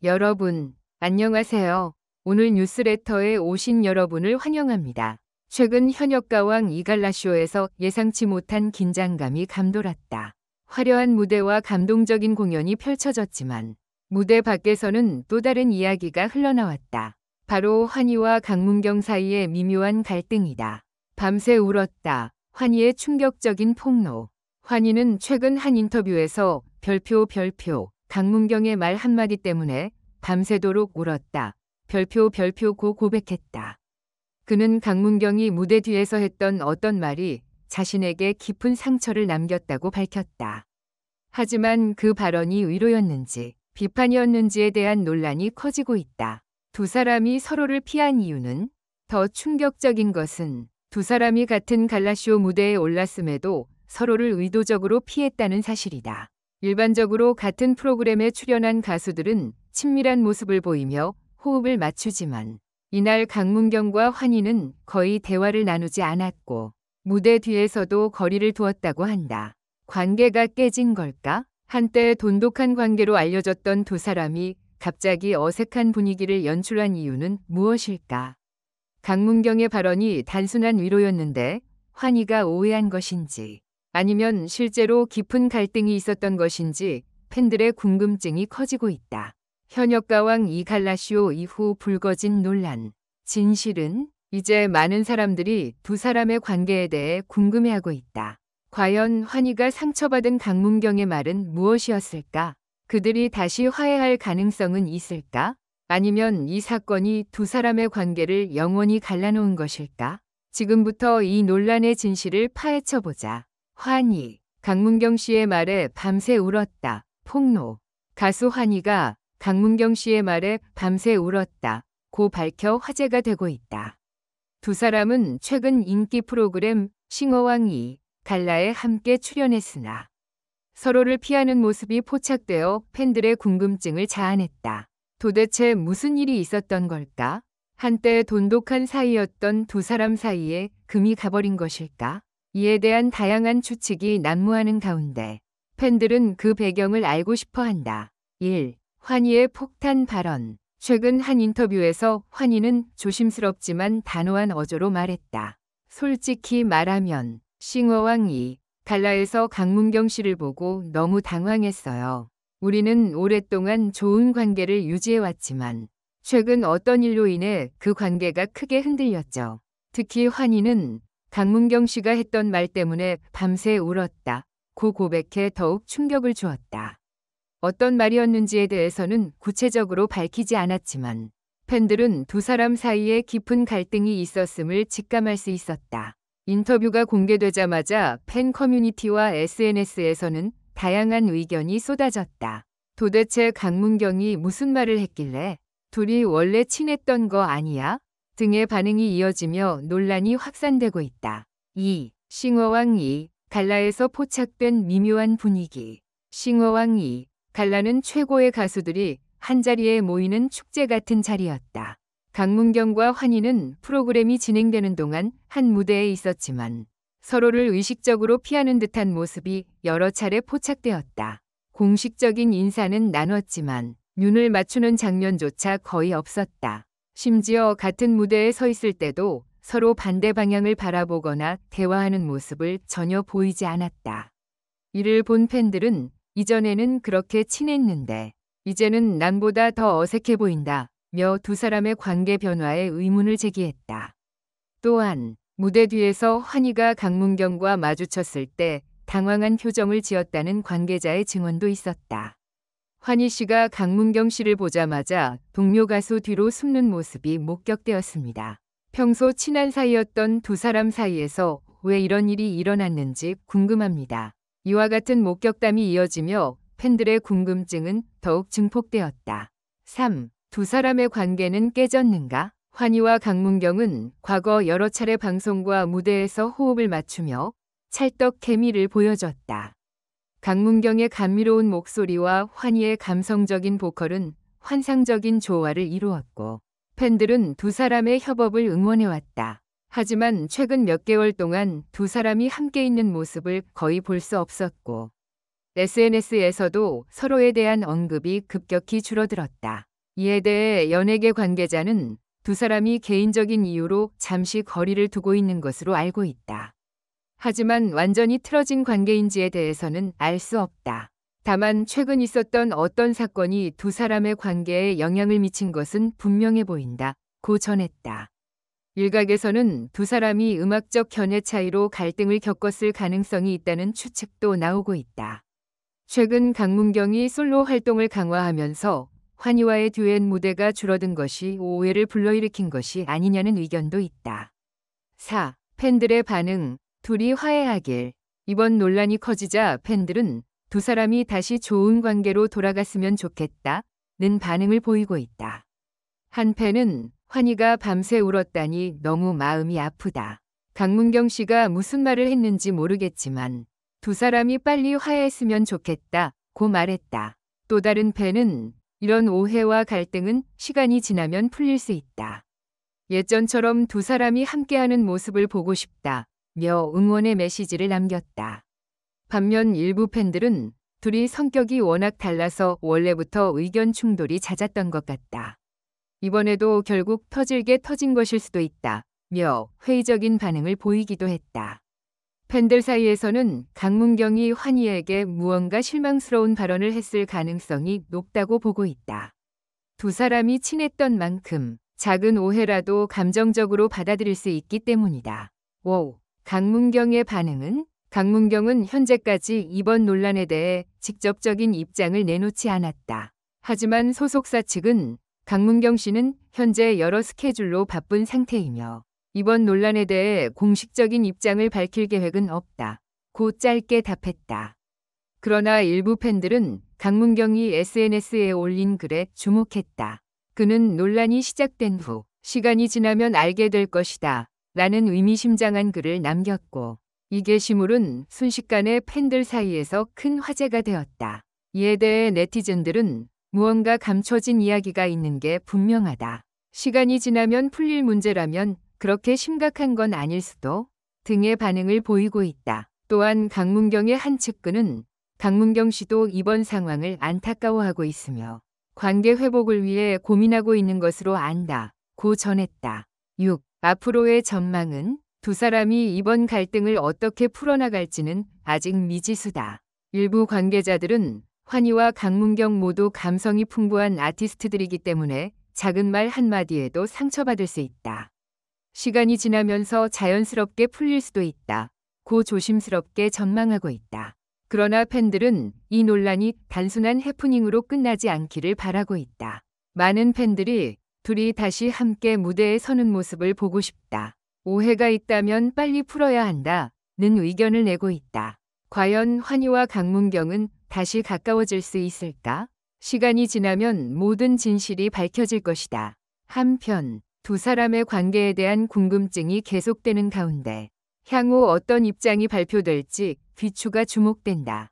여러분, 안녕하세요. 오늘 뉴스레터에 오신 여러분을 환영합니다. 최근 현역가왕 이갈라쇼에서 예상치 못한 긴장감이 감돌았다. 화려한 무대와 감동적인 공연이 펼쳐졌지만 무대 밖에서는 또 다른 이야기가 흘러나왔다. 바로 환희와 강문경 사이의 미묘한 갈등이다. 밤새 울었다. 환희의 충격적인 폭로. 환희는 최근 한 인터뷰에서 별표 강문경의 말 한마디 때문에 밤새도록 울었다. 고 고백했다. 그는 강문경이 무대 뒤에서 했던 어떤 말이 자신에게 깊은 상처를 남겼다고 밝혔다. 하지만 그 발언이 위로였는지 비판이었는지에 대한 논란이 커지고 있다. 두 사람이 서로를 피한 이유는 더 충격적인 것은 두 사람이 같은 갈라쇼 무대에 올랐음에도 서로를 의도적으로 피했다는 사실이다. 일반적으로 같은 프로그램에 출연한 가수들은 친밀한 모습을 보이며 호흡을 맞추지만 이날 강문경과 환희는 거의 대화를 나누지 않았고 무대 뒤에서도 거리를 두었다고 한다. 관계가 깨진 걸까? 한때 돈독한 관계로 알려졌던 두 사람이 갑자기 어색한 분위기를 연출한 이유는 무엇일까? 강문경의 발언이 단순한 위로였는데 환희가 오해한 것인지 아니면 실제로 깊은 갈등이 있었던 것인지 팬들의 궁금증이 커지고 있다. 현역가왕 이갈라쇼 이후 불거진 논란. 진실은 이제 많은 사람들이 두 사람의 관계에 대해 궁금해하고 있다. 과연 환희가 상처받은 강문경의 말은 무엇이었을까? 그들이 다시 화해할 가능성은 있을까? 아니면 이 사건이 두 사람의 관계를 영원히 갈라놓은 것일까? 지금부터 이 논란의 진실을 파헤쳐보자. 환희, 강문경 씨의 말에 밤새 울었다. 폭로. 가수 환희가 강문경 씨의 말에 밤새 울었다. 고 밝혀 화제가 되고 있다. 두 사람은 최근 인기 프로그램 싱어왕 갈라에 함께 출연했으나 서로를 피하는 모습이 포착되어 팬들의 궁금증을 자아냈다. 도대체 무슨 일이 있었던 걸까? 한때 돈독한 사이였던 두 사람 사이에 금이 가버린 것일까? 이에 대한 다양한 추측이 난무하는 가운데 팬들은 그 배경을 알고 싶어 한다. 1. 환희의 폭탄 발언. 최근 한 인터뷰에서 환희는 조심스럽지만 단호한 어조로 말했다. 솔직히 말하면 싱어왕 갈라에서 강문경 씨를 보고 너무 당황했어요. 우리는 오랫동안 좋은 관계를 유지해왔지만 최근 어떤 일로 인해 그 관계가 크게 흔들렸죠. 특히 환희는 강문경 씨가 했던 말 때문에 밤새 울었다. 고 고백해 더욱 충격을 주었다. 어떤 말이었는지에 대해서는 구체적으로 밝히지 않았지만 팬들은 두 사람 사이에 깊은 갈등이 있었음을 직감할 수 있었다. 인터뷰가 공개되자마자 팬 커뮤니티와 SNS에서는 다양한 의견이 쏟아졌다. 도대체 강문경이 무슨 말을 했길래 둘이 원래 친했던 거 아니야? 등의 반응이 이어지며 논란이 확산되고 있다. 2. 싱어왕 갈라에서 포착된 미묘한 분위기. 싱어왕 갈라는 최고의 가수들이 한자리에 모이는 축제 같은 자리였다. 강문경과 환희는 프로그램이 진행되는 동안 한 무대에 있었지만 서로를 의식적으로 피하는 듯한 모습이 여러 차례 포착되었다. 공식적인 인사는 나눴지만 눈을 맞추는 장면조차 거의 없었다. 심지어 같은 무대에 서 있을 때도 서로 반대 방향을 바라보거나 대화하는 모습을 전혀 보이지 않았다. 이를 본 팬들은 이전에는 그렇게 친했는데 이제는 남보다 더 어색해 보인다 며 두 사람의 관계 변화에 의문을 제기했다. 또한 무대 뒤에서 환희가 강문경과 마주쳤을 때 당황한 표정을 지었다는 관계자의 증언도 있었다. 환희 씨가 강문경 씨를 보자마자 동료 가수 뒤로 숨는 모습이 목격되었습니다. 평소 친한 사이였던 두 사람 사이에서 왜 이런 일이 일어났는지 궁금합니다. 이와 같은 목격담이 이어지며 팬들의 궁금증은 더욱 증폭되었다. 3. 두 사람의 관계는 깨졌는가? 환희와 강문경은 과거 여러 차례 방송과 무대에서 호흡을 맞추며 찰떡 케미를 보여줬다. 강문경의 감미로운 목소리와 환희의 감성적인 보컬은 환상적인 조화를 이루었고 팬들은 두 사람의 협업을 응원해왔다. 하지만 최근 몇 개월 동안 두 사람이 함께 있는 모습을 거의 볼 수 없었고 SNS에서도 서로에 대한 언급이 급격히 줄어들었다. 이에 대해 연예계 관계자는 두 사람이 개인적인 이유로 잠시 거리를 두고 있는 것으로 알고 있다. 하지만 완전히 틀어진 관계인지에 대해서는 알 수 없다. 다만 최근 있었던 어떤 사건이 두 사람의 관계에 영향을 미친 것은 분명해 보인다. 고 전했다. 일각에서는 두 사람이 음악적 견해 차이로 갈등을 겪었을 가능성이 있다는 추측도 나오고 있다. 최근 강문경이 솔로 활동을 강화하면서 환희와의 듀엣 무대가 줄어든 것이 오해를 불러일으킨 것이 아니냐는 의견도 있다. 4. 팬들의 반응. 둘이 화해하길. 이번 논란이 커지자 팬들은 두 사람이 다시 좋은 관계로 돌아갔으면 좋겠다는 반응을 보이고 있다. 한 팬은 환희가 밤새 울었다니 너무 마음이 아프다. 강문경 씨가 무슨 말을 했는지 모르겠지만 두 사람이 빨리 화해했으면 좋겠다고 말했다. 또 다른 팬은 이런 오해와 갈등은 시간이 지나면 풀릴 수 있다. 예전처럼 두 사람이 함께하는 모습을 보고 싶다며 응원의 메시지를 남겼다. 반면 일부 팬들은 둘이 성격이 워낙 달라서 원래부터 의견 충돌이 잦았던 것 같다. 이번에도 결국 터질게 터진 것일 수도 있다며 회의적인 반응을 보이기도 했다. 팬들 사이에서는 강문경이 환희에게 무언가 실망스러운 발언을 했을 가능성이 높다고 보고 있다. 두 사람이 친했던 만큼 작은 오해라도 감정적으로 받아들일 수 있기 때문이다. 5. 강문경의 반응은? 강문경은 현재까지 이번 논란에 대해 직접적인 입장을 내놓지 않았다. 하지만 소속사 측은 강문경 씨는 현재 여러 스케줄로 바쁜 상태이며 이번 논란에 대해 공식적인 입장을 밝힐 계획은 없다. 고 짧게 답했다. 그러나 일부 팬들은 강문경이 SNS에 올린 글에 주목했다. 그는 논란이 시작된 후 시간이 지나면 알게 될 것이다 라는 의미심장한 글을 남겼고 이 게시물은 순식간에 팬들 사이에서 큰 화제가 되었다. 이에 대해 네티즌들은 무언가 감춰진 이야기가 있는 게 분명하다. 시간이 지나면 풀릴 문제라면 그렇게 심각한 건 아닐 수도 등의 반응을 보이고 있다. 또한 강문경의 한 측근은 강문경 씨도 이번 상황을 안타까워하고 있으며 관계 회복을 위해 고민하고 있는 것으로 안다. 고 전했다. 6. 앞으로의 전망은? 두 사람이 이번 갈등을 어떻게 풀어나갈지는 아직 미지수다. 일부 관계자들은 환희와 강문경 모두 감성이 풍부한 아티스트들이기 때문에 작은 말 한마디에도 상처받을 수 있다. 시간이 지나면서 자연스럽게 풀릴 수도 있다. 고 조심스럽게 전망하고 있다. 그러나 팬들은 이 논란이 단순한 해프닝으로 끝나지 않기를 바라고 있다. 많은 팬들이 둘이 다시 함께 무대에 서는 모습을 보고 싶다. 오해가 있다면 빨리 풀어야 한다는 의견을 내고 있다. 과연 환희와 강문경은 다시 가까워질 수 있을까? 시간이 지나면 모든 진실이 밝혀질 것이다. 한편 두 사람의 관계에 대한 궁금증이 계속되는 가운데 향후 어떤 입장이 발표될지 귀추가 주목된다.